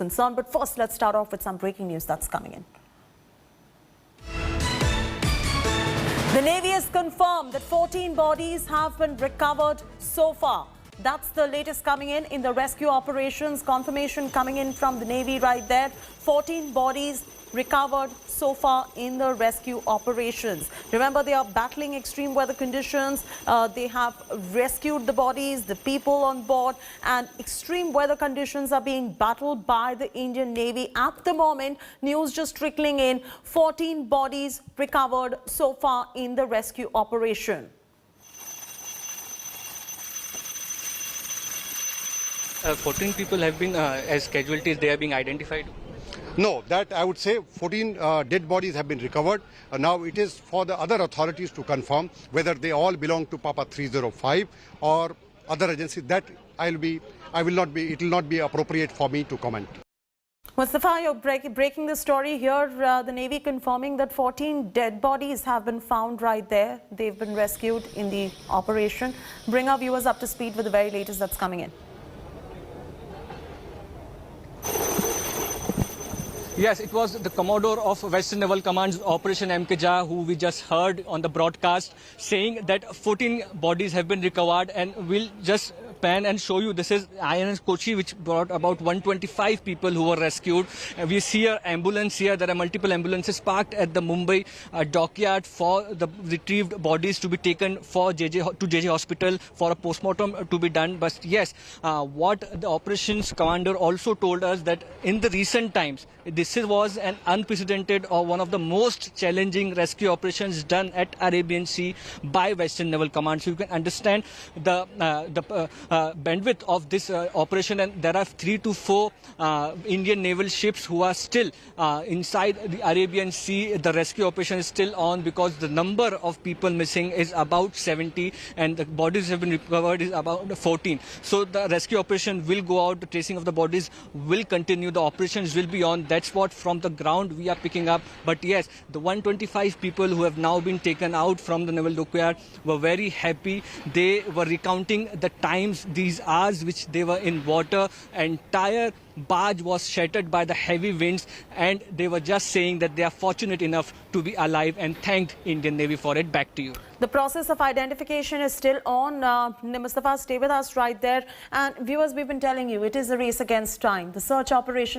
concerned. But first, let's start off with some breaking news that's coming in. The Navy has confirmed that 14 bodies have been recovered so far. That's the latest coming in the rescue operations. Confirmation coming in from the Navy right there. 14 bodies recovered so far in the rescue operations. Remember, they are battling extreme weather conditions. They have rescued the bodies, the people on board, and extreme weather conditions are being battled by the Indian Navy at the moment. News just trickling in. 14 bodies recovered so far in the rescue operation. 14 people have been, as casualties, they are being identified? No, that I would say 14 dead bodies have been recovered. Now it is for the other authorities to confirm whether they all belong to Papa 305 or other agencies. That it will not be appropriate for me to comment. Mustafa, you're breaking the story here. The Navy confirming that 14 dead bodies have been found right there. They've been rescued in the operation. Bring our viewers up to speed with the very latest that's coming in. Yes, it was the Commodore of Western Naval Command's Operation MK who we just heard on the broadcast saying that 14 bodies have been recovered, and we'll just pan and show you. This is INS Kochi, which brought about 125 people who were rescued. We see an ambulance here. There are multiple ambulances parked at the Mumbai dockyard for the retrieved bodies to be taken for JJ Hospital for a postmortem to be done. But yes, what the operations commander also told us that in the recent times, this was an unprecedented or one of the most challenging rescue operations done at Arabian Sea by Western Naval Command. So you can understand the bandwidth of this operation, and there are 3 to 4 Indian naval ships who are still inside the Arabian Sea. The rescue operation is still on because the number of people missing is about 70 and the bodies have been recovered is about 14. So the rescue operation will go out, the tracing of the bodies will continue, the operations will be on. That's what from the ground we are picking up. But yes, the 125 people who have now been taken out from the naval dockyard were very happy. They were recounting the times, these hours which they were in water. Entire barge was shattered by the heavy winds, and they were just saying that they are fortunate enough to be alive and thanked Indian Navy for it. Back to you. The process of identification is still on. Mustafa, stay with us right there. And viewers, we've been telling you, it is a race against time. The search operation